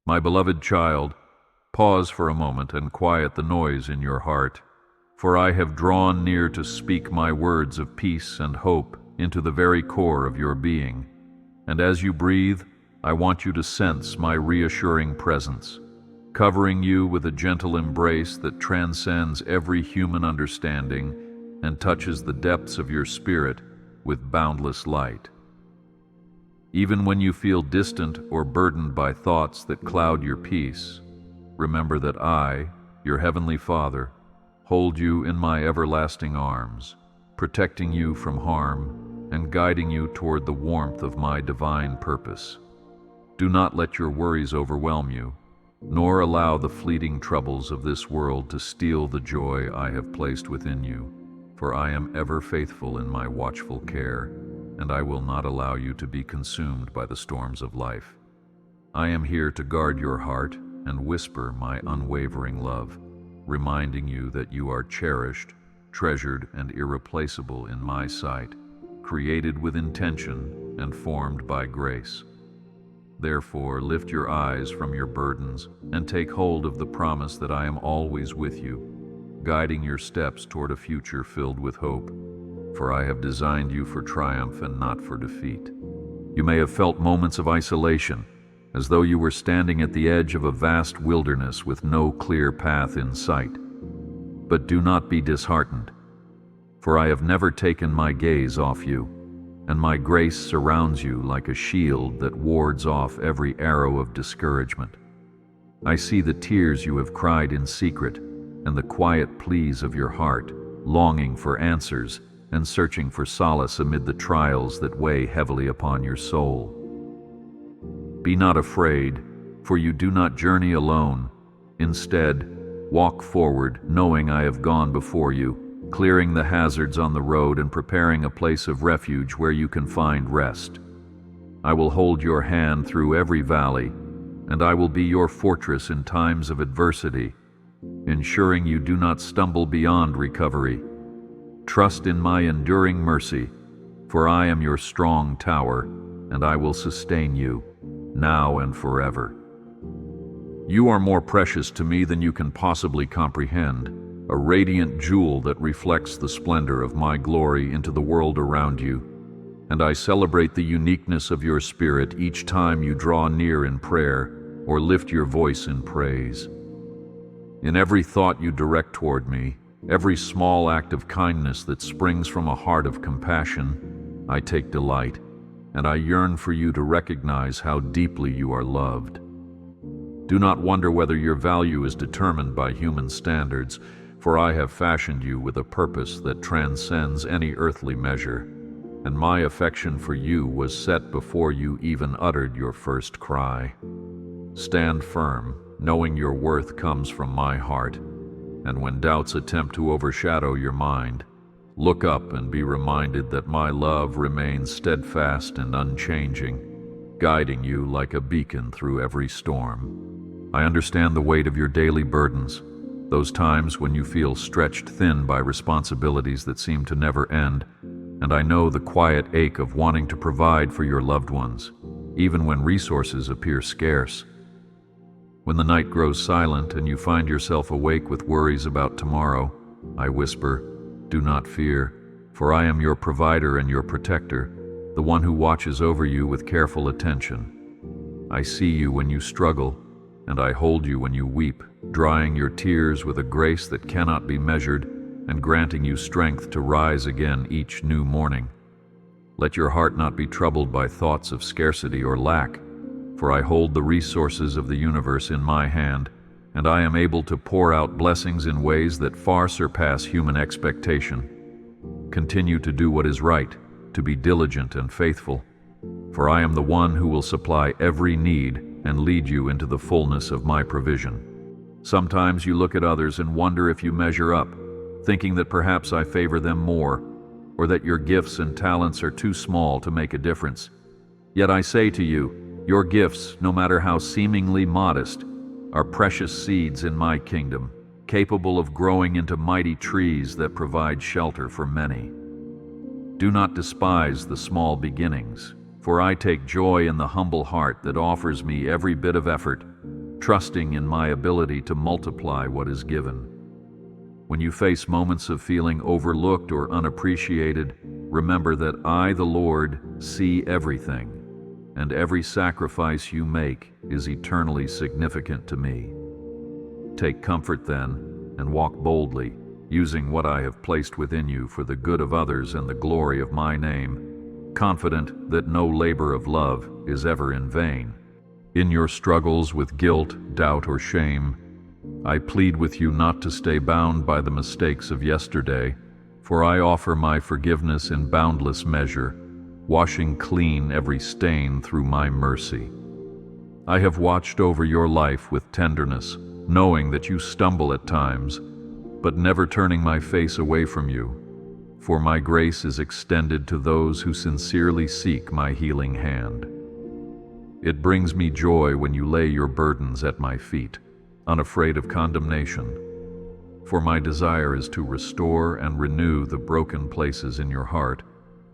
My beloved child, pause for a moment and quiet the noise in your heart, for I have drawn near to speak my words of peace and hope into the very core of your being. And as you breathe, I want you to sense my reassuring presence, covering you with a gentle embrace that transcends every human understanding and touches the depths of your spirit with boundless light. Even when you feel distant or burdened by thoughts that cloud your peace, remember that I, your Heavenly Father, hold you in my everlasting arms, protecting you from harm and guiding you toward the warmth of my divine purpose. Do not let your worries overwhelm you, nor allow the fleeting troubles of this world to steal the joy I have placed within you, for I am ever faithful in my watchful care, and I will not allow you to be consumed by the storms of life. I am here to guard your heart and whisper my unwavering love, reminding you that you are cherished, treasured, and irreplaceable in my sight, created with intention and formed by grace. Therefore, lift your eyes from your burdens and take hold of the promise that I am always with you, guiding your steps toward a future filled with hope, for I have designed you for triumph and not for defeat. You may have felt moments of isolation, as though you were standing at the edge of a vast wilderness with no clear path in sight. But do not be disheartened, for I have never taken my gaze off you, and my grace surrounds you like a shield that wards off every arrow of discouragement. I see the tears you have cried in secret and the quiet pleas of your heart, longing for answers and searching for solace amid the trials that weigh heavily upon your soul. Be not afraid, for you do not journey alone. Instead, walk forward, knowing I have gone before you, clearing the hazards on the road and preparing a place of refuge where you can find rest. I will hold your hand through every valley, and I will be your fortress in times of adversity, ensuring you do not stumble beyond recovery. Trust in my enduring mercy, for I am your strong tower, and I will sustain you, now and forever. You are more precious to me than you can possibly comprehend, a radiant jewel that reflects the splendor of my glory into the world around you, and I celebrate the uniqueness of your spirit each time you draw near in prayer or lift your voice in praise. In every thought you direct toward me, every small act of kindness that springs from a heart of compassion, I take delight, and I yearn for you to recognize how deeply you are loved. Do not wonder whether your value is determined by human standards, for I have fashioned you with a purpose that transcends any earthly measure, and my affection for you was set before you even uttered your first cry. Stand firm, knowing your worth comes from my heart, and when doubts attempt to overshadow your mind, look up and be reminded that my love remains steadfast and unchanging, guiding you like a beacon through every storm. I understand the weight of your daily burdens, those times when you feel stretched thin by responsibilities that seem to never end, and I know the quiet ache of wanting to provide for your loved ones, even when resources appear scarce. When the night grows silent and you find yourself awake with worries about tomorrow, I whisper, "Do not fear, for I am your provider and your protector, the one who watches over you with careful attention. I see you when you struggle, and I hold you when you weep, drying your tears with a grace that cannot be measured and granting you strength to rise again each new morning. Let your heart not be troubled by thoughts of scarcity or lack, for I hold the resources of the universe in my hand, and I am able to pour out blessings in ways that far surpass human expectation. Continue to do what is right, to be diligent and faithful, for I am the one who will supply every need and lead you into the fullness of my provision. Sometimes you look at others and wonder if you measure up, thinking that perhaps I favor them more, or that your gifts and talents are too small to make a difference. Yet I say to you, your gifts, no matter how seemingly modest, are precious seeds in my kingdom, capable of growing into mighty trees that provide shelter for many. Do not despise the small beginnings, for I take joy in the humble heart that offers me every bit of effort, trusting in my ability to multiply what is given. When you face moments of feeling overlooked or unappreciated, remember that I, the Lord, see everything, and every sacrifice you make is eternally significant to me. Take comfort then, and walk boldly, using what I have placed within you for the good of others and the glory of my name, confident that no labor of love is ever in vain. In your struggles with guilt, doubt, or shame, I plead with you not to stay bound by the mistakes of yesterday, for I offer my forgiveness in boundless measure, washing clean every stain through my mercy. I have watched over your life with tenderness, knowing that you stumble at times, but never turning my face away from you, for my grace is extended to those who sincerely seek my healing hand. It brings me joy when you lay your burdens at my feet, unafraid of condemnation, for my desire is to restore and renew the broken places in your heart,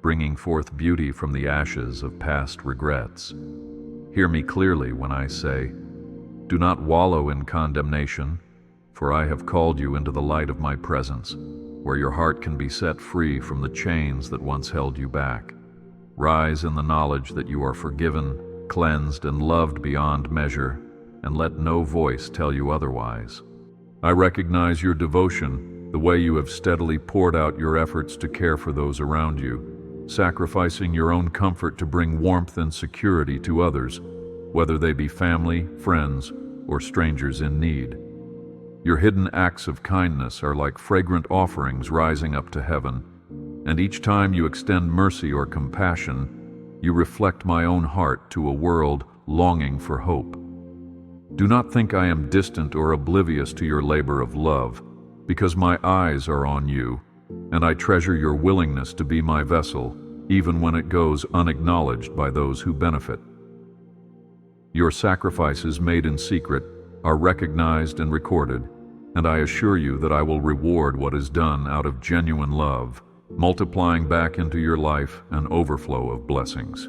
bringing forth beauty from the ashes of past regrets. Hear me clearly when I say, do not wallow in condemnation, for I have called you into the light of my presence, where your heart can be set free from the chains that once held you back. Rise in the knowledge that you are forgiven, cleansed, and loved beyond measure, and let no voice tell you otherwise. I recognize your devotion, the way you have steadily poured out your efforts to care for those around you, sacrificing your own comfort to bring warmth and security to others, whether they be family, friends, or strangers in need. Your hidden acts of kindness are like fragrant offerings rising up to heaven, and each time you extend mercy or compassion, you reflect my own heart to a world longing for hope. Do not think I am distant or oblivious to your labor of love, because my eyes are on you, and I treasure your willingness to be my vessel, even when it goes unacknowledged by those who benefit. Your sacrifices made in secret are recognized and recorded, and I assure you that I will reward what is done out of genuine love, multiplying back into your life an overflow of blessings.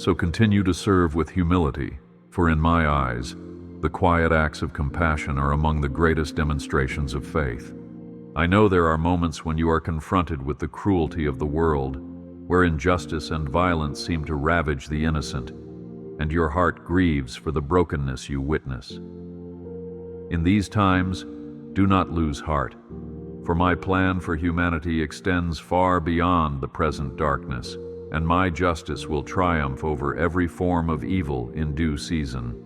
So continue to serve with humility, for in my eyes, the quiet acts of compassion are among the greatest demonstrations of faith. I know there are moments when you are confronted with the cruelty of the world, where injustice and violence seem to ravage the innocent, and your heart grieves for the brokenness you witness. In these times, do not lose heart, for my plan for humanity extends far beyond the present darkness, and my justice will triumph over every form of evil in due season.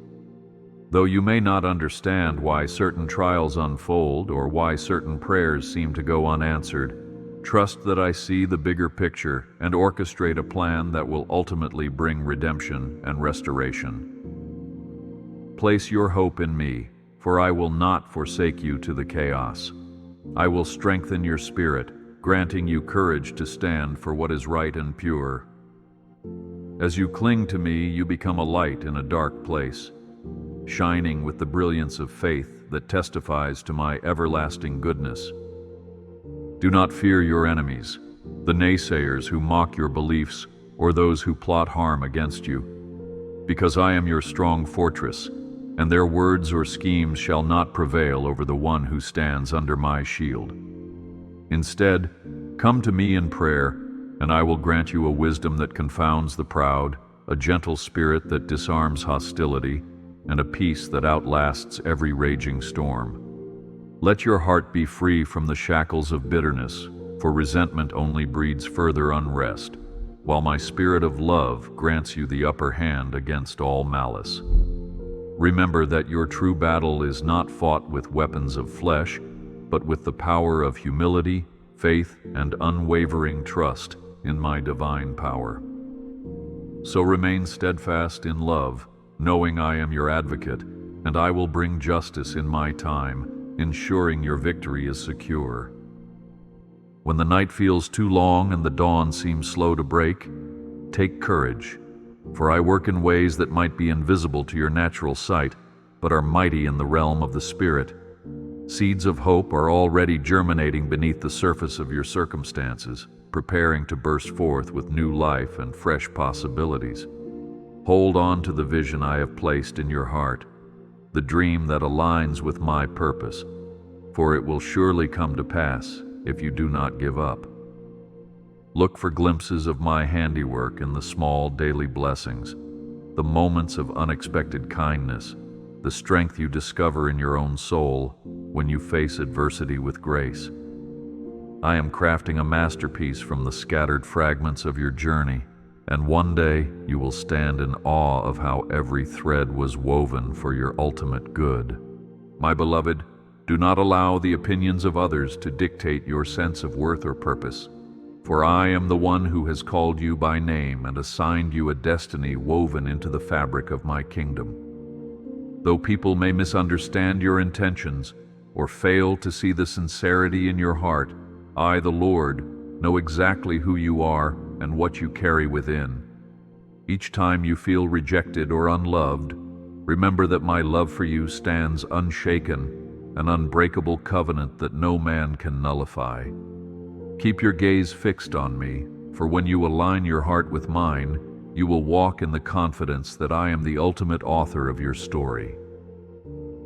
Though you may not understand why certain trials unfold or why certain prayers seem to go unanswered, trust that I see the bigger picture and orchestrate a plan that will ultimately bring redemption and restoration. Place your hope in me, for I will not forsake you to the chaos. I will strengthen your spirit, granting you courage to stand for what is right and pure. As you cling to me, you become a light in a dark place, shining with the brilliance of faith that testifies to my everlasting goodness. Do not fear your enemies, the naysayers who mock your beliefs or those who plot harm against you, because I am your strong fortress, and their words or schemes shall not prevail over the one who stands under my shield. Instead, come to me in prayer, and I will grant you a wisdom that confounds the proud, a gentle spirit that disarms hostility, and a peace that outlasts every raging storm. Let your heart be free from the shackles of bitterness, for resentment only breeds further unrest, while my spirit of love grants you the upper hand against all malice. Remember that your true battle is not fought with weapons of flesh, but with the power of humility, faith, and unwavering trust in my divine power. So remain steadfast in love, knowing I am your advocate, and I will bring justice in my time, ensuring your victory is secure. When the night feels too long and the dawn seems slow to break, take courage, for I work in ways that might be invisible to your natural sight, but are mighty in the realm of the Spirit. Seeds of hope are already germinating beneath the surface of your circumstances, preparing to burst forth with new life and fresh possibilities. Hold on to the vision I have placed in your heart, the dream that aligns with my purpose, for it will surely come to pass if you do not give up. Look for glimpses of my handiwork in the small daily blessings, the moments of unexpected kindness, the strength you discover in your own soul when you face adversity with grace. I am crafting a masterpiece from the scattered fragments of your journey, and one day you will stand in awe of how every thread was woven for your ultimate good. My beloved, do not allow the opinions of others to dictate your sense of worth or purpose, for I am the one who has called you by name and assigned you a destiny woven into the fabric of my kingdom. Though people may misunderstand your intentions or fail to see the sincerity in your heart, I, the Lord, know exactly who you are and what you carry within. Each time you feel rejected or unloved, remember that my love for you stands unshaken, an unbreakable covenant that no man can nullify. Keep your gaze fixed on me, for when you align your heart with mine, you will walk in the confidence that I am the ultimate author of your story.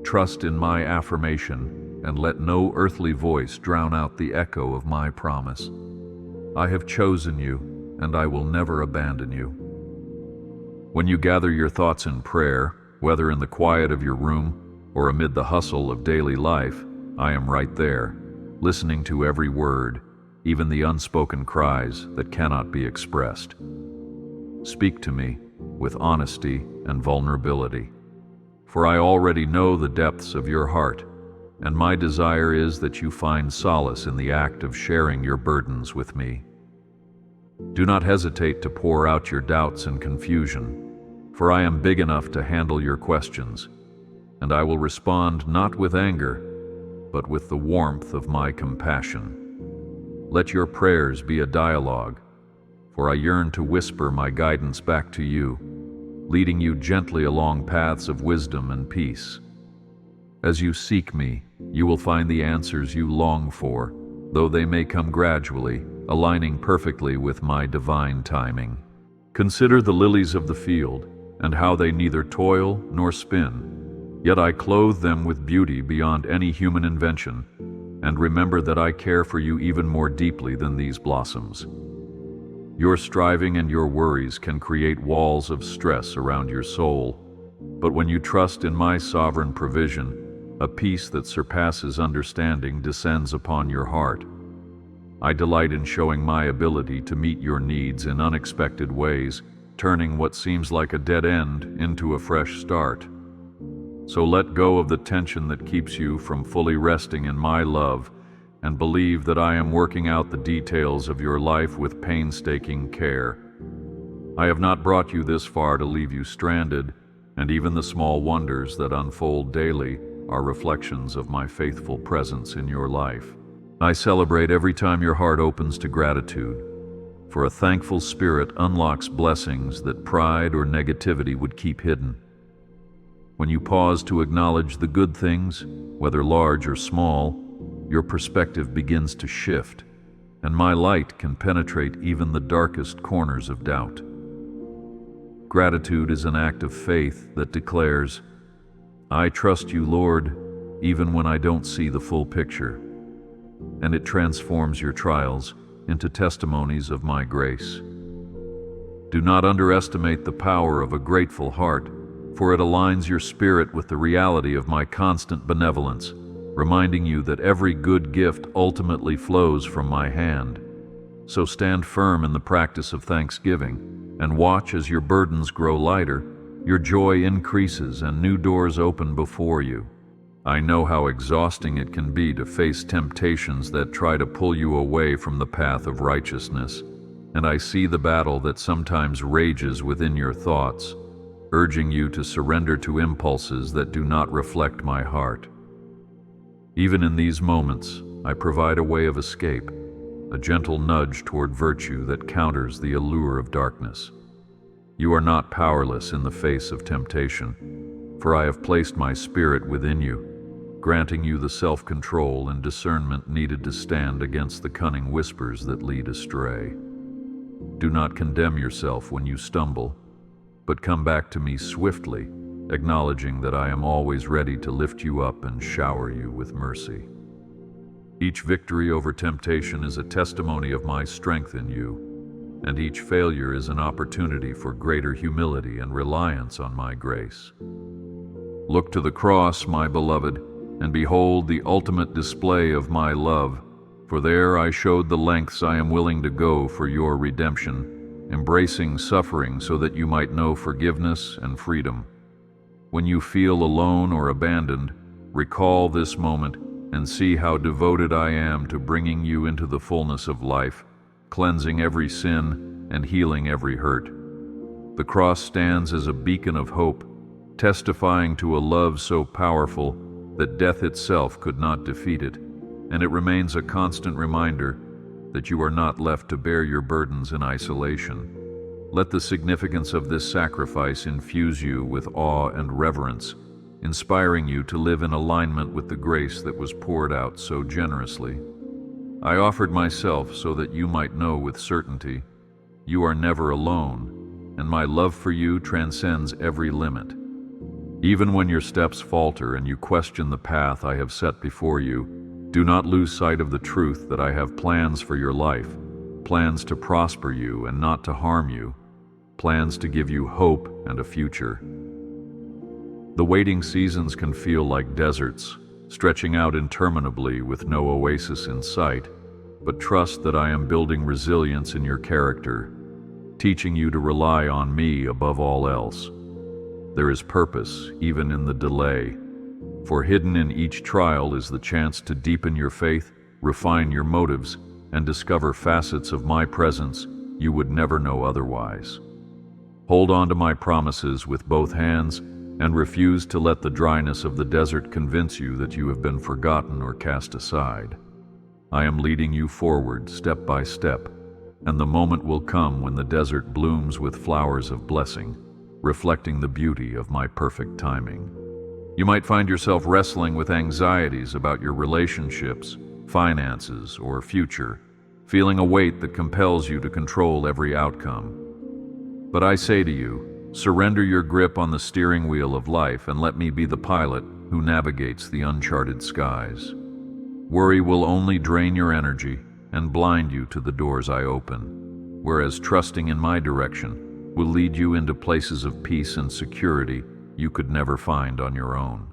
Trust in my affirmation, and let no earthly voice drown out the echo of my promise. I have chosen you, and I will never abandon you. When you gather your thoughts in prayer, whether in the quiet of your room or amid the hustle of daily life, I am right there, listening to every word, even the unspoken cries that cannot be expressed. Speak to me with honesty and vulnerability, for I already know the depths of your heart, and my desire is that you find solace in the act of sharing your burdens with me. Do not hesitate to pour out your doubts and confusion, for I am big enough to handle your questions, and I will respond not with anger, but with the warmth of my compassion. Let your prayers be a dialogue, for I yearn to whisper my guidance back to you, leading you gently along paths of wisdom and peace. As you seek me, you will find the answers you long for, though they may come gradually, aligning perfectly with my divine timing. Consider the lilies of the field, and how they neither toil nor spin, yet I clothe them with beauty beyond any human invention, and remember that I care for you even more deeply than these blossoms. Your striving and your worries can create walls of stress around your soul, but when you trust in my sovereign provision, a peace that surpasses understanding descends upon your heart. I delight in showing my ability to meet your needs in unexpected ways, turning what seems like a dead end into a fresh start. So let go of the tension that keeps you from fully resting in my love, and believe that I am working out the details of your life with painstaking care. I have not brought you this far to leave you stranded, and even the small wonders that unfold daily are reflections of my faithful presence in your life. I celebrate every time your heart opens to gratitude, for a thankful spirit unlocks blessings that pride or negativity would keep hidden. When you pause to acknowledge the good things, whether large or small, your perspective begins to shift, and my light can penetrate even the darkest corners of doubt. Gratitude is an act of faith that declares, I trust you, Lord, even when I don't see the full picture, and it transforms your trials into testimonies of my grace. Do not underestimate the power of a grateful heart, for it aligns your spirit with the reality of my constant benevolence, reminding you that every good gift ultimately flows from my hand. So stand firm in the practice of thanksgiving, and watch as your burdens grow lighter, your joy increases, and new doors open before you. I know how exhausting it can be to face temptations that try to pull you away from the path of righteousness, and I see the battle that sometimes rages within your thoughts, urging you to surrender to impulses that do not reflect my heart. Even in these moments, I provide a way of escape, a gentle nudge toward virtue that counters the allure of darkness. You are not powerless in the face of temptation, for I have placed my spirit within you, granting you the self-control and discernment needed to stand against the cunning whispers that lead astray. Do not condemn yourself when you stumble, but come back to me swiftly, acknowledging that I am always ready to lift you up and shower you with mercy. Each victory over temptation is a testimony of my strength in you, and each failure is an opportunity for greater humility and reliance on my grace. Look to the cross, my beloved, and behold the ultimate display of my love, for there I showed the lengths I am willing to go for your redemption, embracing suffering so that you might know forgiveness and freedom. When you feel alone or abandoned, recall this moment and see how devoted I am to bringing you into the fullness of life, cleansing every sin and healing every hurt. The cross stands as a beacon of hope, testifying to a love so powerful that death itself could not defeat it, and it remains a constant reminder that you are not left to bear your burdens in isolation. Let the significance of this sacrifice infuse you with awe and reverence, inspiring you to live in alignment with the grace that was poured out so generously. I offered myself so that you might know with certainty you are never alone, and my love for you transcends every limit. Even when your steps falter and you question the path I have set before you, do not lose sight of the truth that I have plans for your life, plans to prosper you and not to harm you, plans to give you hope and a future. The waiting seasons can feel like deserts, stretching out interminably with no oasis in sight, but trust that I am building resilience in your character, teaching you to rely on me above all else. There is purpose even in the delay, for hidden in each trial is the chance to deepen your faith, refine your motives, and discover facets of my presence you would never know otherwise. Hold on to my promises with both hands and refuse to let the dryness of the desert convince you that you have been forgotten or cast aside. I am leading you forward step by step, and the moment will come when the desert blooms with flowers of blessing, reflecting the beauty of my perfect timing. You might find yourself wrestling with anxieties about your relationships, finances, or future, feeling a weight that compels you to control every outcome. But I say to you, surrender your grip on the steering wheel of life and let me be the pilot who navigates the uncharted skies. Worry will only drain your energy and blind you to the doors I open, whereas trusting in my direction will lead you into places of peace and security you could never find on your own.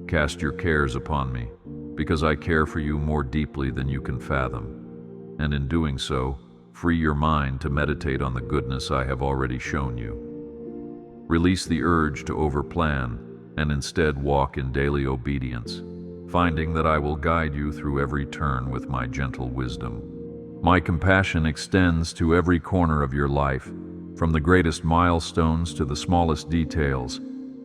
Cast your cares upon me, because I care for you more deeply than you can fathom, and in doing so, free your mind to meditate on the goodness I have already shown you. Release the urge to overplan and instead walk in daily obedience, finding that I will guide you through every turn with my gentle wisdom. My compassion extends to every corner of your life, from the greatest milestones to the smallest details,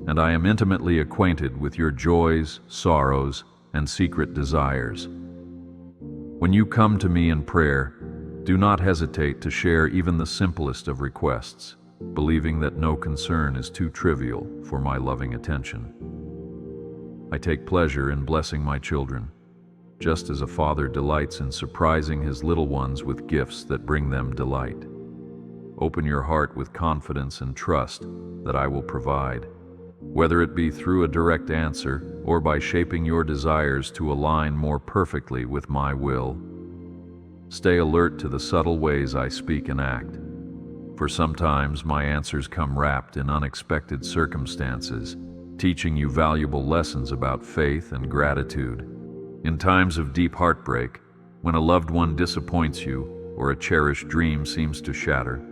and I am intimately acquainted with your joys, sorrows, and secret desires. When you come to me in prayer, do not hesitate to share even the simplest of requests, believing that no concern is too trivial for my loving attention. I take pleasure in blessing my children, just as a father delights in surprising his little ones with gifts that bring them delight. Open your heart with confidence and trust that I will provide, whether it be through a direct answer or by shaping your desires to align more perfectly with my will. Stay alert to the subtle ways I speak and act, for sometimes my answers come wrapped in unexpected circumstances, teaching you valuable lessons about faith and gratitude. In times of deep heartbreak, when a loved one disappoints you or a cherished dream seems to shatter,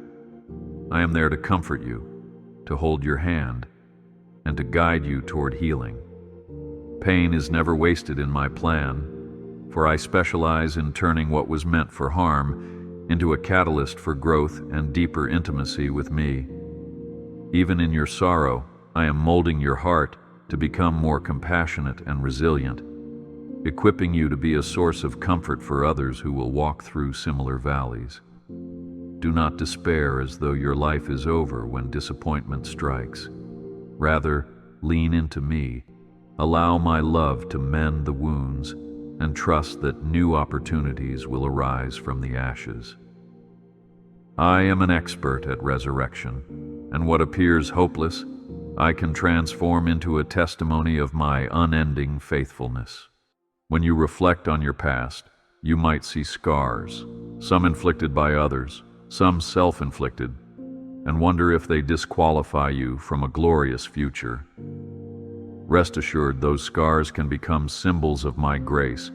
I am there to comfort you, to hold your hand, and to guide you toward healing. Pain is never wasted in my plan, for I specialize in turning what was meant for harm into a catalyst for growth and deeper intimacy with me. Even in your sorrow, I am molding your heart to become more compassionate and resilient, equipping you to be a source of comfort for others who will walk through similar valleys. Do not despair as though your life is over when disappointment strikes. Rather, lean into me, allow my love to mend the wounds, and trust that new opportunities will arise from the ashes. I am an expert at resurrection, and what appears hopeless, I can transform into a testimony of my unending faithfulness. When you reflect on your past, you might see scars, some inflicted by others, some self-inflicted, and wonder if they disqualify you from a glorious future. Rest assured, those scars can become symbols of my grace,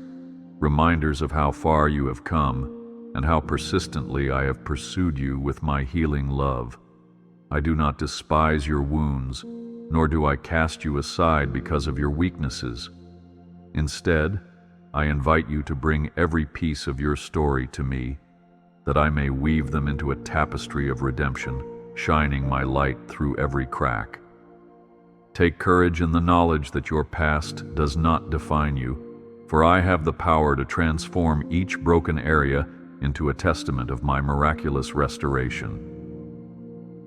reminders of how far you have come and how persistently I have pursued you with my healing love. I do not despise your wounds, nor do I cast you aside because of your weaknesses. Instead, I invite you to bring every piece of your story to me, that I may weave them into a tapestry of redemption, shining my light through every crack. Take courage in the knowledge that your past does not define you, for I have the power to transform each broken area into a testament of my miraculous restoration.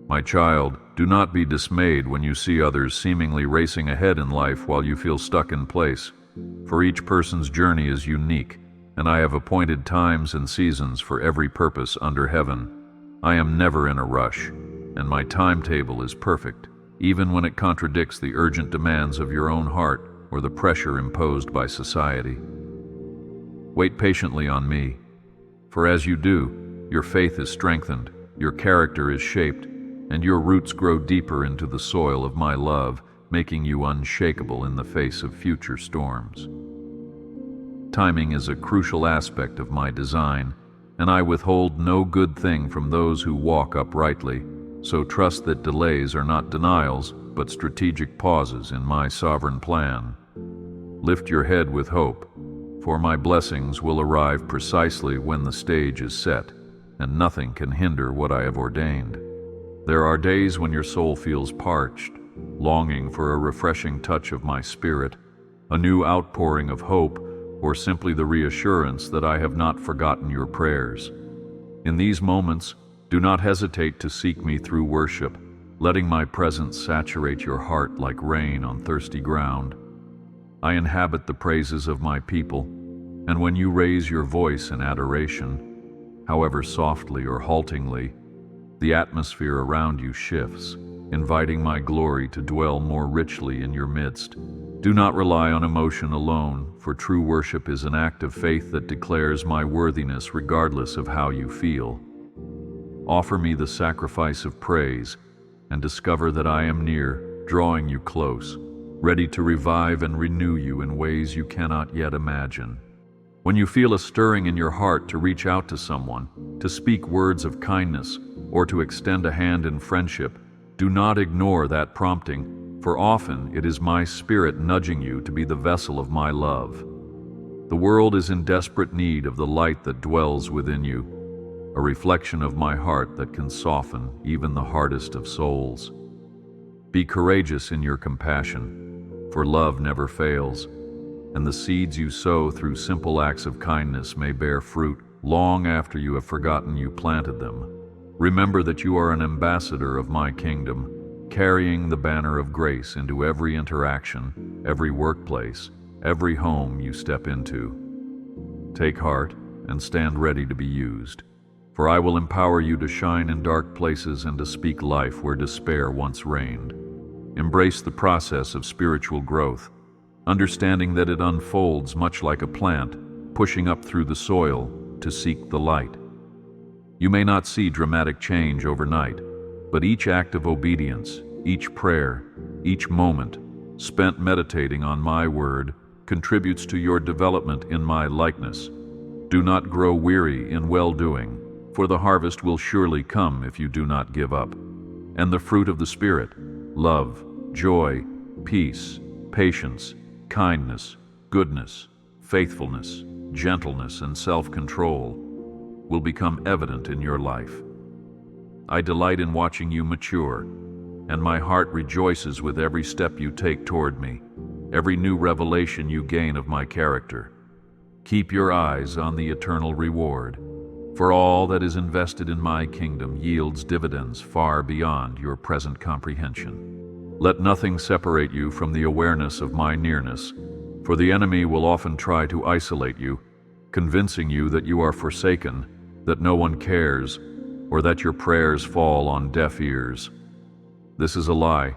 My child, do not be dismayed when you see others seemingly racing ahead in life while you feel stuck in place, for each person's journey is unique, and I have appointed times and seasons for every purpose under heaven. I am never in a rush, and my timetable is perfect, even when it contradicts the urgent demands of your own heart or the pressure imposed by society. Wait patiently on me, for as you do, your faith is strengthened, your character is shaped, and your roots grow deeper into the soil of my love, making you unshakable in the face of future storms. Timing is a crucial aspect of my design, and I withhold no good thing from those who walk uprightly, so trust that delays are not denials, but strategic pauses in my sovereign plan. Lift your head with hope, for my blessings will arrive precisely when the stage is set, and nothing can hinder what I have ordained. There are days when your soul feels parched, longing for a refreshing touch of my spirit, a new outpouring of hope, or simply the reassurance that I have not forgotten your prayers. In these moments, do not hesitate to seek me through worship, letting my presence saturate your heart like rain on thirsty ground. I inhabit the praises of my people, and when you raise your voice in adoration, however softly or haltingly, the atmosphere around you shifts, inviting my glory to dwell more richly in your midst. Do not rely on emotion alone, for true worship is an act of faith that declares my worthiness regardless of how you feel. Offer me the sacrifice of praise, and discover that I am near, drawing you close, ready to revive and renew you in ways you cannot yet imagine. When you feel a stirring in your heart to reach out to someone, to speak words of kindness, or to extend a hand in friendship, do not ignore that prompting, for often it is my spirit nudging you to be the vessel of my love. The world is in desperate need of the light that dwells within you, a reflection of my heart that can soften even the hardest of souls. Be courageous in your compassion, for love never fails, and the seeds you sow through simple acts of kindness may bear fruit long after you have forgotten you planted them. Remember that you are an ambassador of my kingdom, carrying the banner of grace into every interaction, every workplace, every home you step into. Take heart and stand ready to be used, for I will empower you to shine in dark places and to speak life where despair once reigned. Embrace the process of spiritual growth, understanding that it unfolds much like a plant, pushing up through the soil to seek the light. You may not see dramatic change overnight, but each act of obedience, each prayer, each moment spent meditating on my word contributes to your development in my likeness. Do not grow weary in well-doing, for the harvest will surely come if you do not give up. And the fruit of the Spirit, love, joy, peace, patience, kindness, goodness, faithfulness, gentleness, and self-control will become evident in your life. I delight in watching you mature, and my heart rejoices with every step you take toward me, every new revelation you gain of my character. Keep your eyes on the eternal reward, for all that is invested in my kingdom yields dividends far beyond your present comprehension. Let nothing separate you from the awareness of my nearness, for the enemy will often try to isolate you, convincing you that you are forsaken, that no one cares, or that your prayers fall on deaf ears. This is a lie,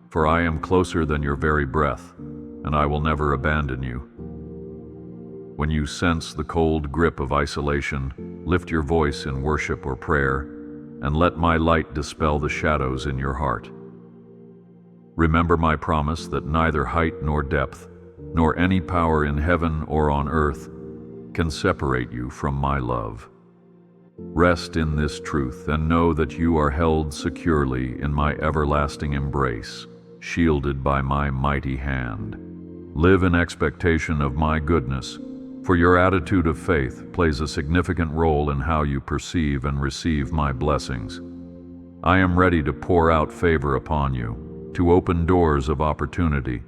for I am closer than your very breath, and I will never abandon you. When you sense the cold grip of isolation, lift your voice in worship or prayer, and let my light dispel the shadows in your heart. Remember my promise that neither height nor depth, nor any power in heaven or on earth, can separate you from my love. Rest in this truth and know that you are held securely in my everlasting embrace, shielded by my mighty hand. Live in expectation of my goodness, for your attitude of faith plays a significant role in how you perceive and receive my blessings. I am ready to pour out favor upon you, to open doors of opportunity,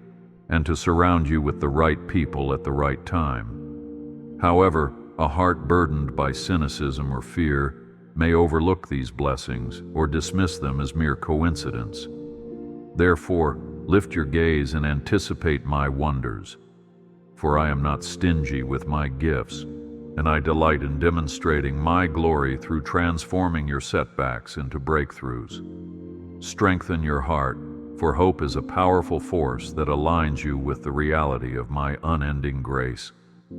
and to surround you with the right people at the right time. However, a heart burdened by cynicism or fear may overlook these blessings or dismiss them as mere coincidence. Therefore, lift your gaze and anticipate my wonders. For I am not stingy with my gifts, and I delight in demonstrating my glory through transforming your setbacks into breakthroughs. Strengthen your heart, for hope is a powerful force that aligns you with the reality of my unending grace,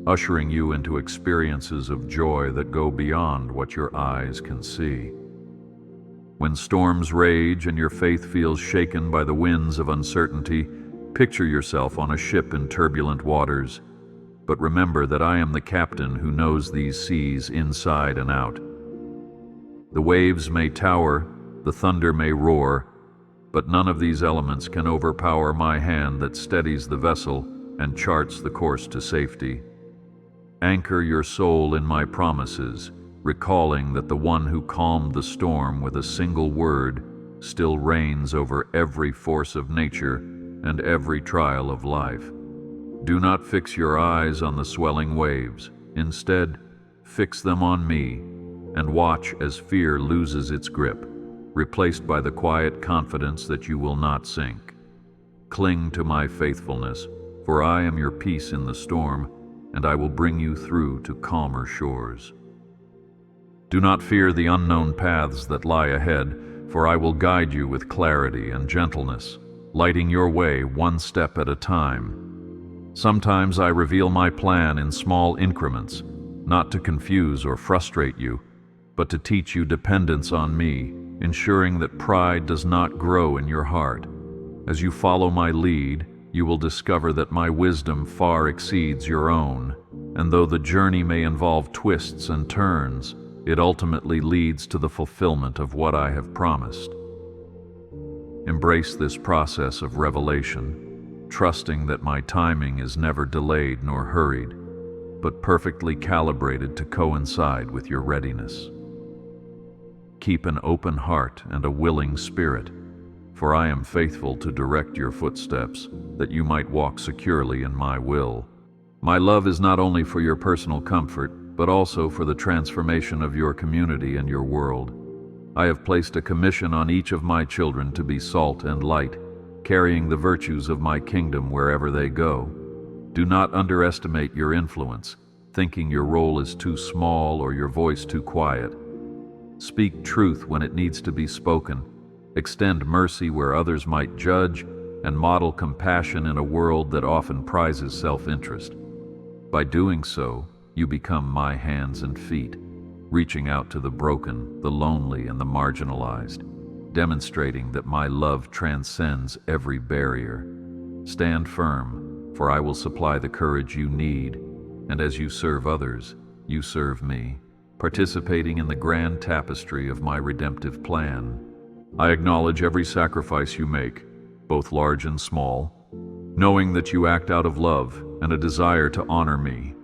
ushering you into experiences of joy that go beyond what your eyes can see. When storms rage and your faith feels shaken by the winds of uncertainty, picture yourself on a ship in turbulent waters, but remember that I am the captain who knows these seas inside and out. The waves may tower, the thunder may roar, but none of these elements can overpower my hand that steadies the vessel and charts the course to safety. Anchor your soul in my promises, recalling that the one who calmed the storm with a single word still reigns over every force of nature and every trial of life. Do not fix your eyes on the swelling waves. Instead, fix them on me and watch as fear loses its grip, replaced by the quiet confidence that you will not sink. Cling to my faithfulness, for I am your peace in the storm, and I will bring you through to calmer shores. Do not fear the unknown paths that lie ahead, for I will guide you with clarity and gentleness, lighting your way one step at a time. Sometimes I reveal my plan in small increments, not to confuse or frustrate you, but to teach you dependence on me, ensuring that pride does not grow in your heart. As you follow my lead, you will discover that my wisdom far exceeds your own, and though the journey may involve twists and turns, it ultimately leads to the fulfillment of what I have promised. Embrace this process of revelation, trusting that my timing is never delayed nor hurried, but perfectly calibrated to coincide with your readiness. Keep an open heart and a willing spirit, for I am faithful to direct your footsteps, that you might walk securely in my will. My love is not only for your personal comfort, but also for the transformation of your community and your world. I have placed a commission on each of my children to be salt and light, carrying the virtues of my kingdom wherever they go. Do not underestimate your influence, thinking your role is too small or your voice too quiet. Speak truth when it needs to be spoken, extend mercy where others might judge, and model compassion in a world that often prizes self-interest. By doing so, you become my hands and feet, reaching out to the broken, the lonely, and the marginalized, demonstrating that my love transcends every barrier. Stand firm, for I will supply the courage you need, and as you serve others, you serve me, participating in the grand tapestry of my redemptive plan. I acknowledge every sacrifice you make, both large and small, knowing that you act out of love and a desire to honor me.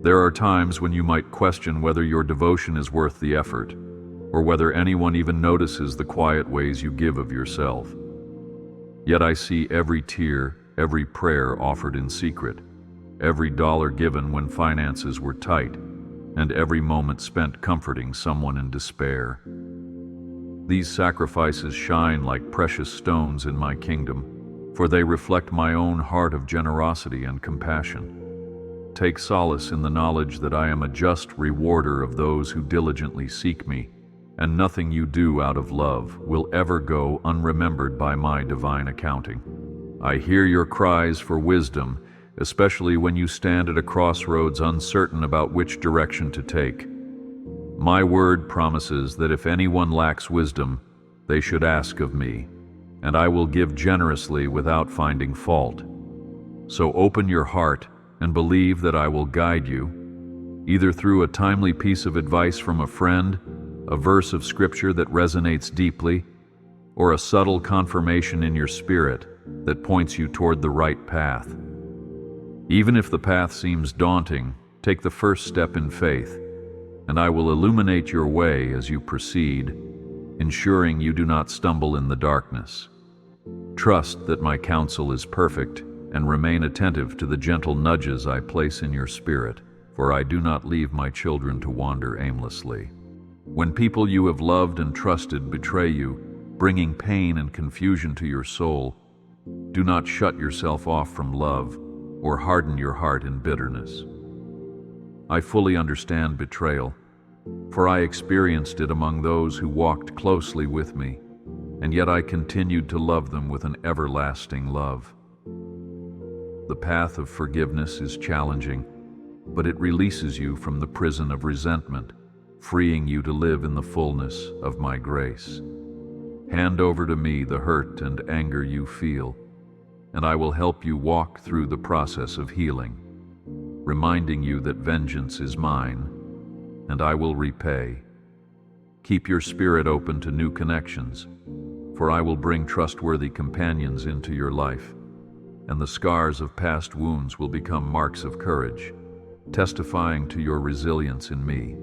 There are times when you might question whether your devotion is worth the effort, or whether anyone even notices the quiet ways you give of yourself. Yet I see every tear, every prayer offered in secret, every dollar given when finances were tight, and every moment spent comforting someone in despair. These sacrifices shine like precious stones in my kingdom, for they reflect my own heart of generosity and compassion. Take solace in the knowledge that I am a just rewarder of those who diligently seek me, and nothing you do out of love will ever go unremembered by my divine accounting. I hear your cries for wisdom, especially when you stand at a crossroads uncertain about which direction to take. My word promises that if anyone lacks wisdom, they should ask of me, and I will give generously without finding fault. So open your heart and believe that I will guide you, either through a timely piece of advice from a friend, a verse of scripture that resonates deeply, or a subtle confirmation in your spirit that points you toward the right path. Even if the path seems daunting, take the first step in faith, and I will illuminate your way as you proceed, ensuring you do not stumble in the darkness. Trust that my counsel is perfect, and remain attentive to the gentle nudges I place in your spirit, for I do not leave my children to wander aimlessly. When people you have loved and trusted betray you, bringing pain and confusion to your soul, do not shut yourself off from love or harden your heart in bitterness. I fully understand betrayal, for I experienced it among those who walked closely with me, and yet I continued to love them with an everlasting love. The path of forgiveness is challenging, but it releases you from the prison of resentment, freeing you to live in the fullness of my grace. Hand over to me the hurt and anger you feel, and I will help you walk through the process of healing, reminding you that vengeance is mine, and I will repay. Keep your spirit open to new connections, for I will bring trustworthy companions into your life, and the scars of past wounds will become marks of courage, testifying to your resilience in me.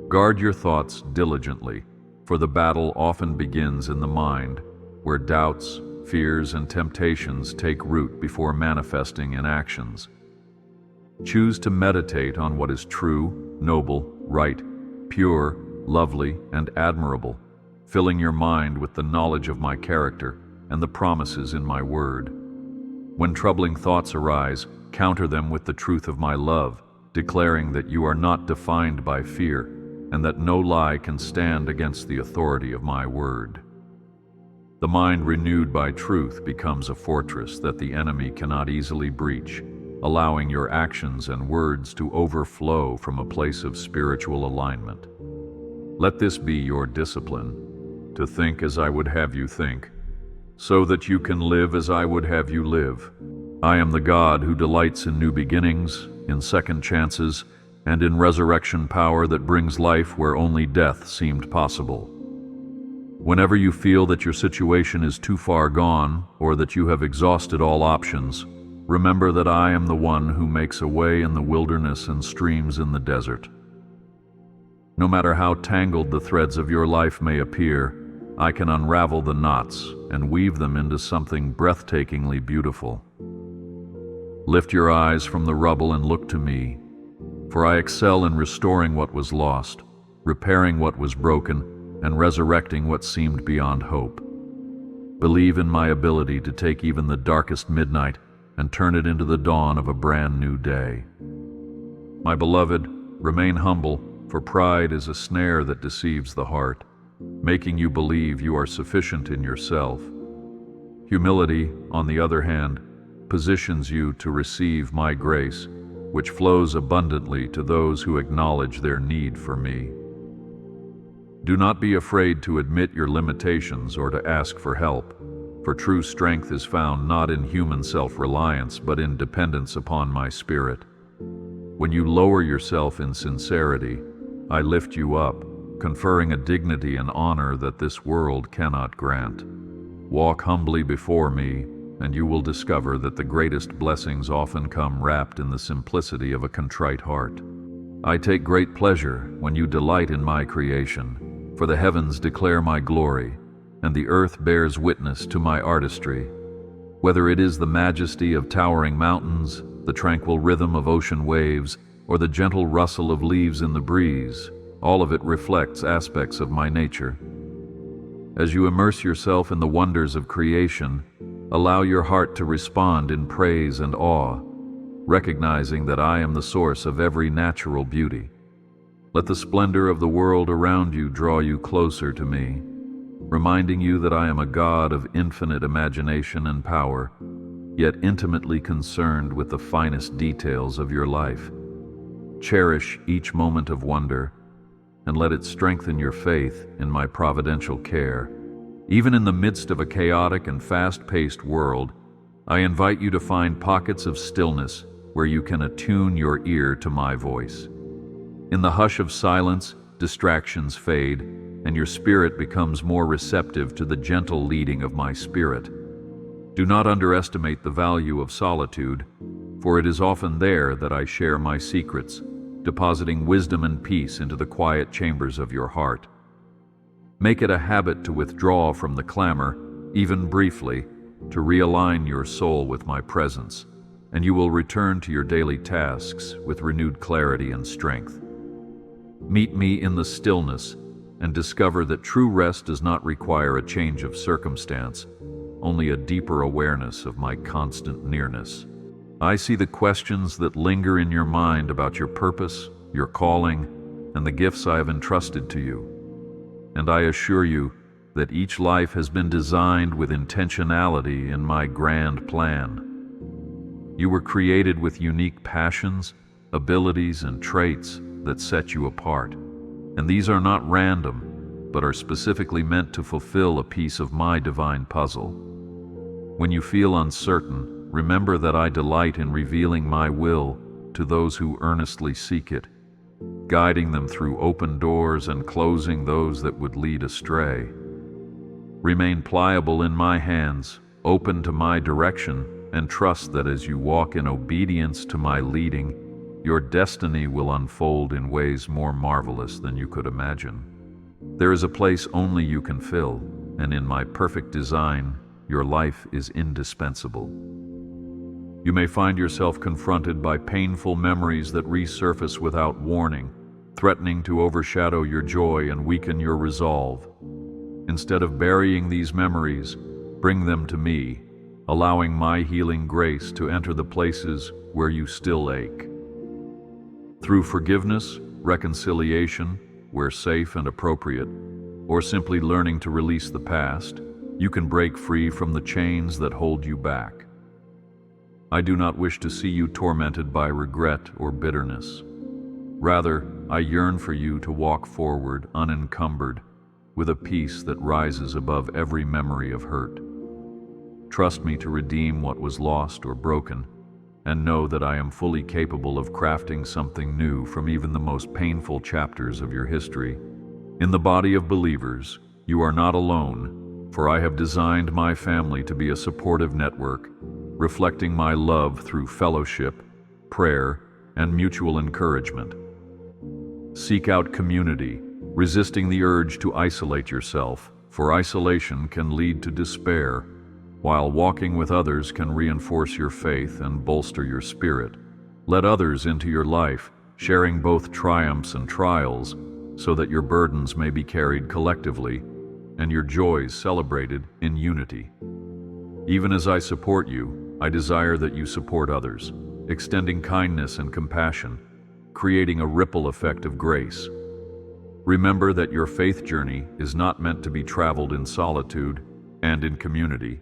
Guard your thoughts diligently, for the battle often begins in the mind, where doubts, fears, and temptations take root before manifesting in actions. Choose to meditate on what is true, noble, right, pure, lovely, and admirable, filling your mind with the knowledge of my character and the promises in my word. When troubling thoughts arise, counter them with the truth of my love, declaring that you are not defined by fear, and that no lie can stand against the authority of my word. The mind renewed by truth becomes a fortress that the enemy cannot easily breach, allowing your actions and words to overflow from a place of spiritual alignment. Let this be your discipline, to think as I would have you think, so that you can live as I would have you live. I am the God who delights in new beginnings, in second chances, and in resurrection power that brings life where only death seemed possible. Whenever you feel that your situation is too far gone, or that you have exhausted all options, remember that I am the one who makes a way in the wilderness and streams in the desert. No matter how tangled the threads of your life may appear, I can unravel the knots and weave them into something breathtakingly beautiful. Lift your eyes from the rubble and look to me, for I excel in restoring what was lost, repairing what was broken, and resurrecting what seemed beyond hope. Believe in my ability to take even the darkest midnight and turn it into the dawn of a brand new day. My beloved, remain humble, for pride is a snare that deceives the heart, making you believe you are sufficient in yourself. Humility, on the other hand, positions you to receive my grace, which flows abundantly to those who acknowledge their need for me. Do not be afraid to admit your limitations or to ask for help, for true strength is found not in human self-reliance but in dependence upon my Spirit. When you lower yourself in sincerity, I lift you up, conferring a dignity and honor that this world cannot grant. Walk humbly before me, and you will discover that the greatest blessings often come wrapped in the simplicity of a contrite heart. I take great pleasure when you delight in my creation, for the heavens declare my glory, and the earth bears witness to my artistry. Whether it is the majesty of towering mountains, the tranquil rhythm of ocean waves, or the gentle rustle of leaves in the breeze, all of it reflects aspects of my nature. As you immerse yourself in the wonders of creation, allow your heart to respond in praise and awe, recognizing that I am the source of every natural beauty. Let the splendor of the world around you draw you closer to me, reminding you that I am a God of infinite imagination and power, yet intimately concerned with the finest details of your life. Cherish each moment of wonder, and let it strengthen your faith in my providential care. Even in the midst of a chaotic and fast-paced world, I invite you to find pockets of stillness where you can attune your ear to my voice. In the hush of silence, distractions fade, and your spirit becomes more receptive to the gentle leading of my spirit. Do not underestimate the value of solitude, for it is often there that I share my secrets, depositing wisdom and peace into the quiet chambers of your heart. Make it a habit to withdraw from the clamor, even briefly, to realign your soul with my presence, and you will return to your daily tasks with renewed clarity and strength. Meet me in the stillness and discover that true rest does not require a change of circumstance, only a deeper awareness of my constant nearness. I see the questions that linger in your mind about your purpose, your calling, and the gifts I have entrusted to you. And I assure you that each life has been designed with intentionality in my grand plan. You were created with unique passions, abilities, and traits that set you apart. And these are not random, but are specifically meant to fulfill a piece of my divine puzzle. When you feel uncertain, remember that I delight in revealing my will to those who earnestly seek it, guiding them through open doors and closing those that would lead astray. Remain pliable in my hands, open to my direction, and trust that as you walk in obedience to my leading, your destiny will unfold in ways more marvelous than you could imagine. There is a place only you can fill, and in my perfect design, your life is indispensable. You may find yourself confronted by painful memories that resurface without warning, threatening to overshadow your joy and weaken your resolve. Instead of burying these memories, bring them to me, allowing my healing grace to enter the places where you still ache. Through forgiveness, reconciliation, where safe and appropriate, or simply learning to release the past, you can break free from the chains that hold you back. I do not wish to see you tormented by regret or bitterness. Rather, I yearn for you to walk forward unencumbered, with a peace that rises above every memory of hurt. Trust me to redeem what was lost or broken, and know that I am fully capable of crafting something new from even the most painful chapters of your history. In the body of believers, you are not alone, for I have designed my family to be a supportive network, reflecting my love through fellowship, prayer, and mutual encouragement. Seek out community, resisting the urge to isolate yourself, for isolation can lead to despair, while walking with others can reinforce your faith and bolster your spirit. Let others into your life, sharing both triumphs and trials, so that your burdens may be carried collectively and your joys celebrated in unity. Even as I support you, I desire that you support others, extending kindness and compassion, creating a ripple effect of grace. Remember that your faith journey is not meant to be traveled in solitude and in community.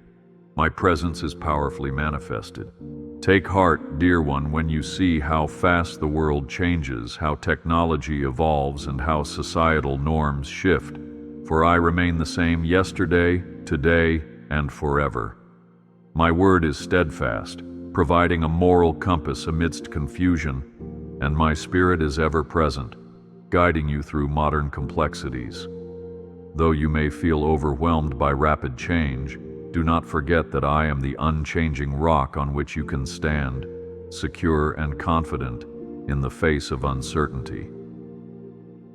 My presence is powerfully manifested. Take heart, dear one, when you see how fast the world changes, how technology evolves, and how societal norms shift. For I remain the same yesterday, today, and forever. My word is steadfast, providing a moral compass amidst confusion, and my spirit is ever present, guiding you through modern complexities. Though you may feel overwhelmed by rapid change, do not forget that I am the unchanging rock on which you can stand, secure and confident in the face of uncertainty.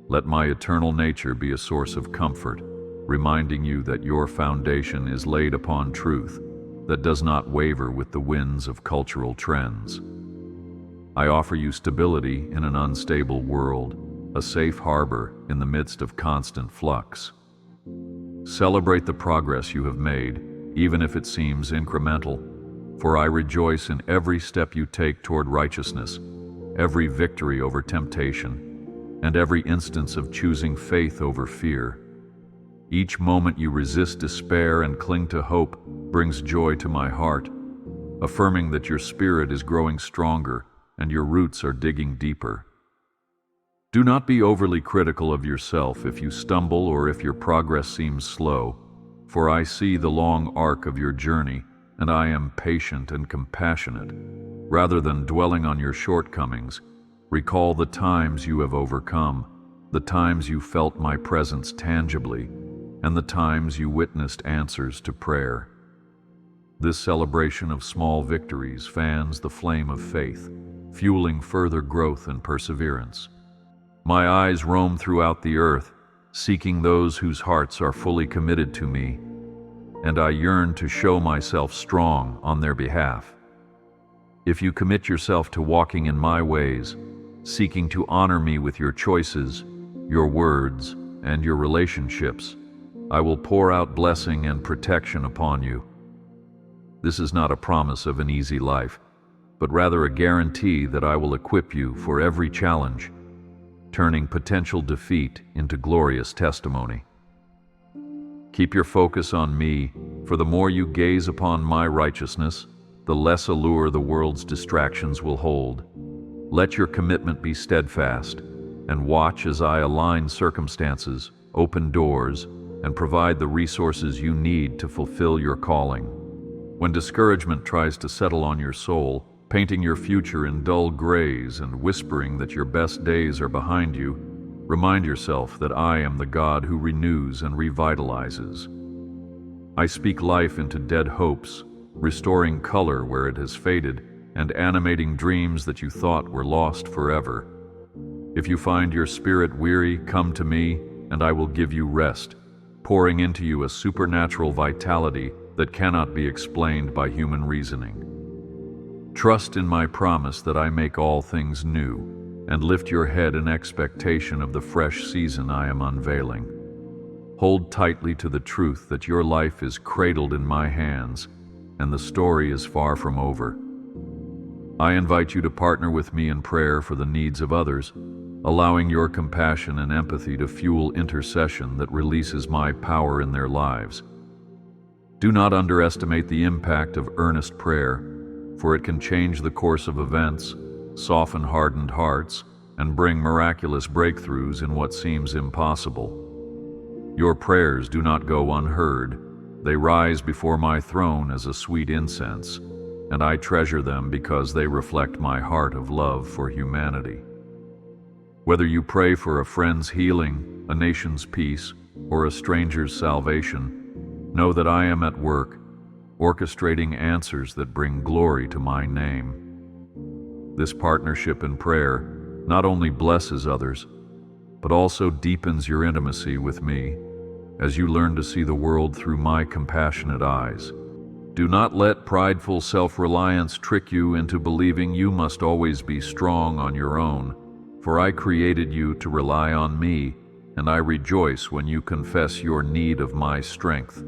Let my eternal nature be a source of comfort, reminding you that your foundation is laid upon truth that does not waver with the winds of cultural trends. I offer you stability in an unstable world, a safe harbor in the midst of constant flux. Celebrate the progress you have made, even if it seems incremental, for I rejoice in every step you take toward righteousness, every victory over temptation, and every instance of choosing faith over fear. Each moment you resist despair and cling to hope brings joy to my heart, affirming that your spirit is growing stronger and your roots are digging deeper. Do not be overly critical of yourself if you stumble or if your progress seems slow, for I see the long arc of your journey, and I am patient and compassionate. Rather than dwelling on your shortcomings, recall the times you have overcome, the times you felt my presence tangibly, and the times you witnessed answers to prayer. This celebration of small victories fans the flame of faith, fueling further growth and perseverance. My eyes roam throughout the earth, seeking those whose hearts are fully committed to me, and I yearn to show myself strong on their behalf. If you commit yourself to walking in my ways, seeking to honor me with your choices, your words, and your relationships, I will pour out blessing and protection upon you. This is not a promise of an easy life, but rather a guarantee that I will equip you for every challenge, turning potential defeat into glorious testimony. Keep your focus on me, for the more you gaze upon my righteousness, the less allure the world's distractions will hold. Let your commitment be steadfast, and watch as I align circumstances, open doors, and provide the resources you need to fulfill your calling. When discouragement tries to settle on your soul, painting your future in dull grays and whispering that your best days are behind you, remind yourself that I am the God who renews and revitalizes. I speak life into dead hopes, restoring color where it has faded, and animating dreams that you thought were lost forever. If you find your spirit weary, come to me, and I will give you rest, pouring into you a supernatural vitality that cannot be explained by human reasoning. Trust in my promise that I make all things new, and lift your head in expectation of the fresh season I am unveiling. Hold tightly to the truth that your life is cradled in my hands, and the story is far from over. I invite you to partner with me in prayer for the needs of others, allowing your compassion and empathy to fuel intercession that releases my power in their lives. Do not underestimate the impact of earnest prayer, for it can change the course of events, soften hardened hearts, and bring miraculous breakthroughs in what seems impossible. Your prayers do not go unheard. They rise before my throne as a sweet incense, and I treasure them because they reflect my heart of love for humanity. Whether you pray for a friend's healing, a nation's peace, or a stranger's salvation, know that I am at work, orchestrating answers that bring glory to my name. This partnership in prayer not only blesses others, but also deepens your intimacy with me as you learn to see the world through my compassionate eyes. Do not let prideful self-reliance trick you into believing you must always be strong on your own, for I created you to rely on me, and I rejoice when you confess your need of my strength.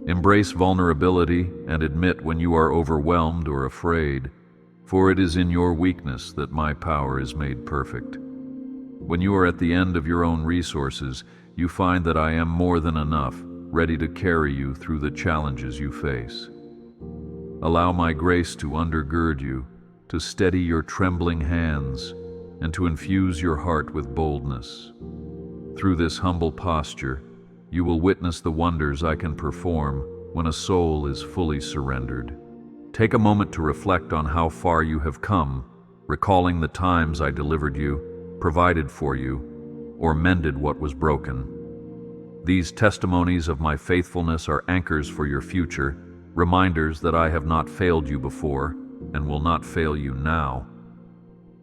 Embrace vulnerability and admit when you are overwhelmed or afraid, for it is in your weakness that my power is made perfect. When you are at the end of your own resources, you find that I am more than enough, ready to carry you through the challenges you face. Allow my grace to undergird you, to steady your trembling hands, and to infuse your heart with boldness. Through this humble posture, you will witness the wonders I can perform when a soul is fully surrendered. Take a moment to reflect on how far you have come, recalling the times I delivered you, provided for you, or mended what was broken. These testimonies of my faithfulness are anchors for your future, reminders that I have not failed you before and will not fail you now.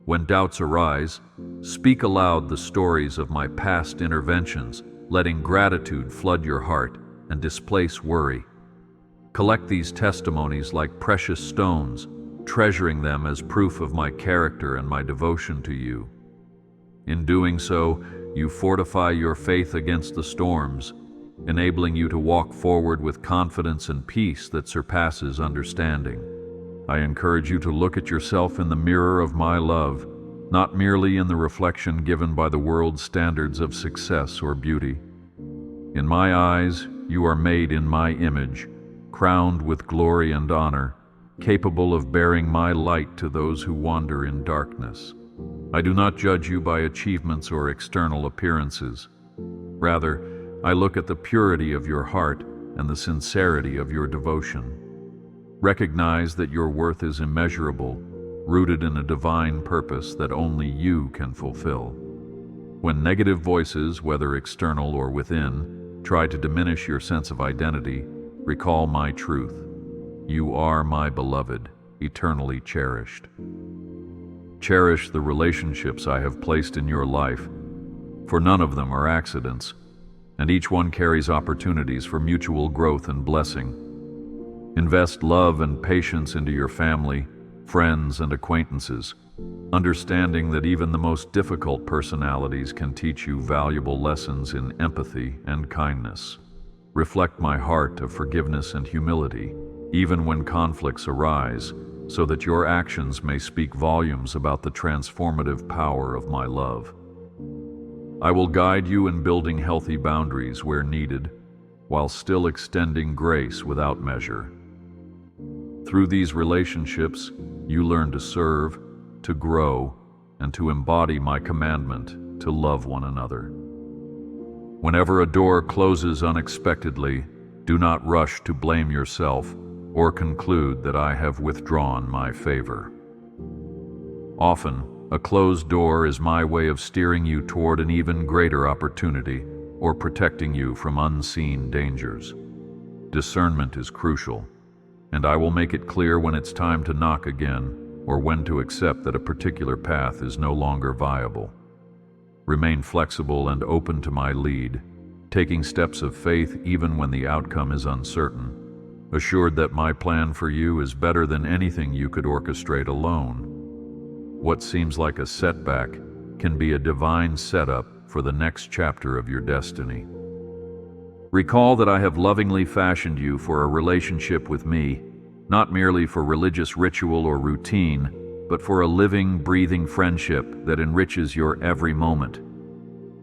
When doubts arise, speak aloud the stories of my past interventions, letting gratitude flood your heart and displace worry. Collect these testimonies like precious stones, treasuring them as proof of my character and my devotion to you. In doing so, you fortify your faith against the storms, enabling you to walk forward with confidence and peace that surpasses understanding. I encourage you to look at yourself in the mirror of my love not merely in the reflection given by the world's standards of success or beauty. In my eyes, you are made in my image, crowned with glory and honor, capable of bearing my light to those who wander in darkness. I do not judge you by achievements or external appearances. Rather, I look at the purity of your heart and the sincerity of your devotion. Recognize that your worth is immeasurable, rooted in a divine purpose that only you can fulfill. When negative voices, whether external or within, try to diminish your sense of identity, recall my truth. You are my beloved, eternally cherished. Cherish the relationships I have placed in your life, for none of them are accidents, and each one carries opportunities for mutual growth and blessing. Invest love and patience into your family, friends, and acquaintances, understanding that even the most difficult personalities can teach you valuable lessons in empathy and kindness. Reflect my heart of forgiveness and humility, even when conflicts arise, so that your actions may speak volumes about the transformative power of my love. I will guide you in building healthy boundaries where needed, while still extending grace without measure. Through these relationships, you learn to serve, to grow, and to embody my commandment to love one another. Whenever a door closes unexpectedly, do not rush to blame yourself or conclude that I have withdrawn my favor. Often, a closed door is my way of steering you toward an even greater opportunity or protecting you from unseen dangers. Discernment is crucial, and I will make it clear when it's time to knock again or when to accept that a particular path is no longer viable. Remain flexible and open to my lead, taking steps of faith even when the outcome is uncertain, assured that my plan for you is better than anything you could orchestrate alone. What seems like a setback can be a divine setup for the next chapter of your destiny. Recall that I have lovingly fashioned you for a relationship with me, not merely for religious ritual or routine, but for a living, breathing friendship that enriches your every moment.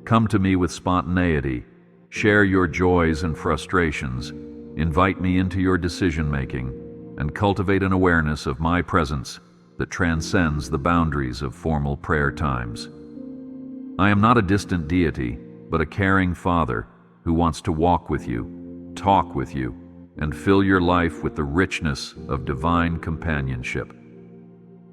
Come to me with spontaneity, share your joys and frustrations, invite me into your decision-making, and cultivate an awareness of my presence that transcends the boundaries of formal prayer times. I am not a distant deity, but a caring Father who wants to walk with you, talk with you, and fill your life with the richness of divine companionship.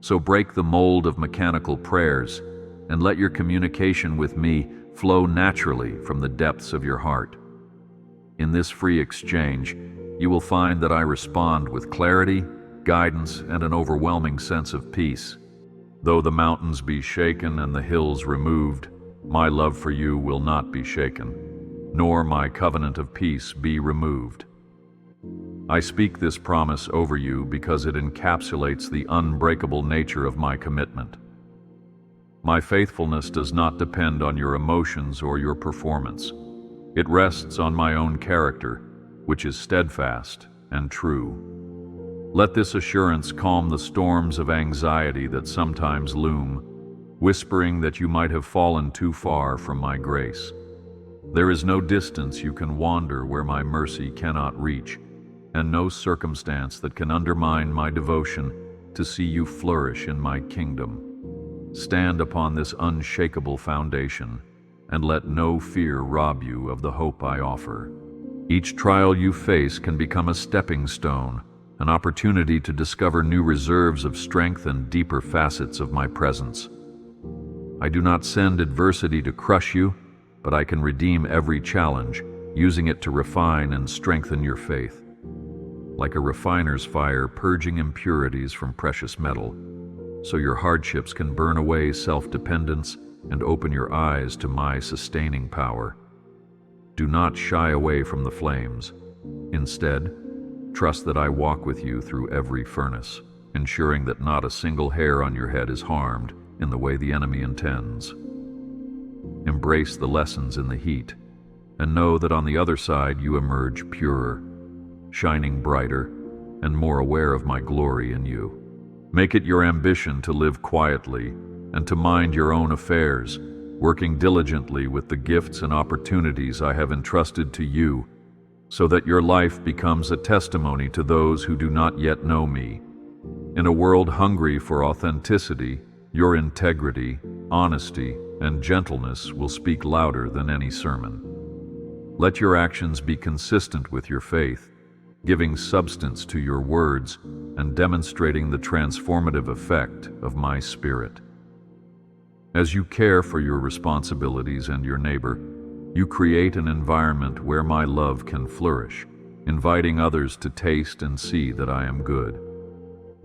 So break the mold of mechanical prayers and let your communication with me flow naturally from the depths of your heart. In this free exchange, you will find that I respond with clarity, guidance, and an overwhelming sense of peace. Though the mountains be shaken and the hills removed, my love for you will not be shaken, nor my covenant of peace be removed. I speak this promise over you because it encapsulates the unbreakable nature of my commitment. My faithfulness does not depend on your emotions or your performance. It rests on my own character, which is steadfast and true. Let this assurance calm the storms of anxiety that sometimes loom, whispering that you might have fallen too far from my grace. There is no distance you can wander where my mercy cannot reach, and no circumstance that can undermine my devotion to see you flourish in my kingdom. Stand upon this unshakable foundation, and let no fear rob you of the hope I offer. Each trial you face can become a stepping stone, an opportunity to discover new reserves of strength and deeper facets of my presence. I do not send adversity to crush you, but I can redeem every challenge, using it to refine and strengthen your faith. Like a refiner's fire purging impurities from precious metal, so your hardships can burn away self-dependence and open your eyes to my sustaining power. Do not shy away from the flames. Instead, trust that I walk with you through every furnace, ensuring that not a single hair on your head is harmed in the way the enemy intends. Embrace the lessons in the heat, and know that on the other side you emerge purer, shining brighter, and more aware of my glory in you. Make it your ambition to live quietly and to mind your own affairs, working diligently with the gifts and opportunities I have entrusted to you, so that your life becomes a testimony to those who do not yet know me. In a world hungry for authenticity, your integrity, honesty, and gentleness will speak louder than any sermon. Let your actions be consistent with your faith, giving substance to your words and demonstrating the transformative effect of my Spirit. As you care for your responsibilities and your neighbor, you create an environment where my love can flourish, inviting others to taste and see that I am good.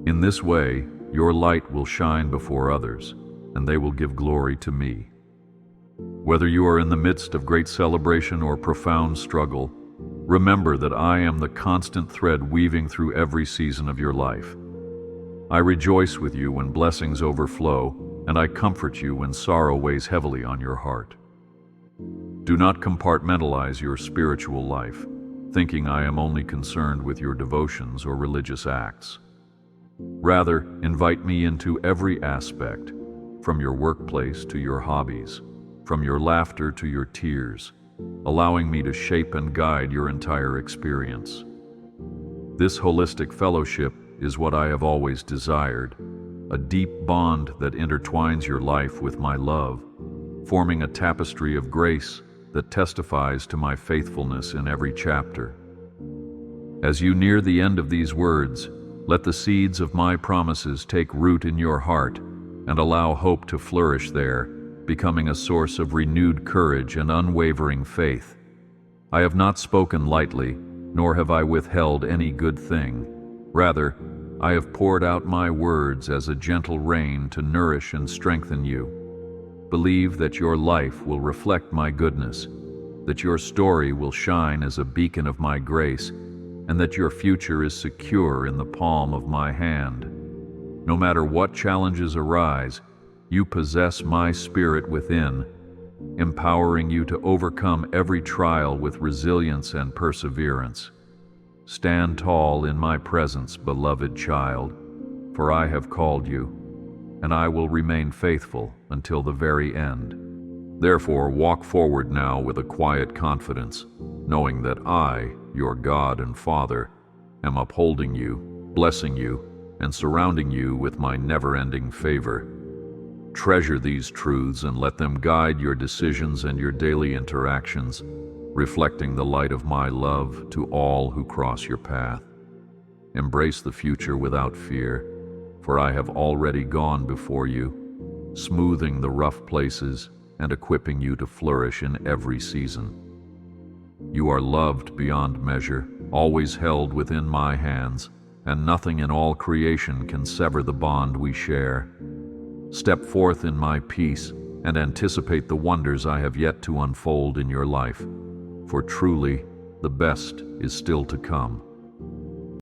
In this way, your light will shine before others, and they will give glory to me. Whether you are in the midst of great celebration or profound struggle, remember that I am the constant thread weaving through every season of your life. I rejoice with you when blessings overflow, and I comfort you when sorrow weighs heavily on your heart. Do not compartmentalize your spiritual life, thinking I am only concerned with your devotions or religious acts. Rather, invite me into every aspect, from your workplace to your hobbies, from your laughter to your tears, allowing me to shape and guide your entire experience. This holistic fellowship is what I have always desired, a deep bond that intertwines your life with my love, forming a tapestry of grace that testifies to my faithfulness in every chapter. As you near the end of these words, let the seeds of my promises take root in your heart and allow hope to flourish there, becoming a source of renewed courage and unwavering faith. I have not spoken lightly, nor have I withheld any good thing. Rather, I have poured out my words as a gentle rain to nourish and strengthen you. Believe that your life will reflect my goodness, that your story will shine as a beacon of my grace, and that your future is secure in the palm of my hand. No matter what challenges arise, you possess my Spirit within, empowering you to overcome every trial with resilience and perseverance. Stand tall in my presence, beloved child, for I have called you, and I will remain faithful until the very end. Therefore, walk forward now with a quiet confidence, knowing that I, your God and Father, am upholding you, blessing you, and surrounding you with my never-ending favor. Treasure these truths and let them guide your decisions and your daily interactions, reflecting the light of my love to all who cross your path. Embrace the future without fear, for I have already gone before you, smoothing the rough places and equipping you to flourish in every season. You are loved beyond measure, always held within my hands, and nothing in all creation can sever the bond we share. Step forth in my peace and anticipate the wonders I have yet to unfold in your life, for truly the best is still to come.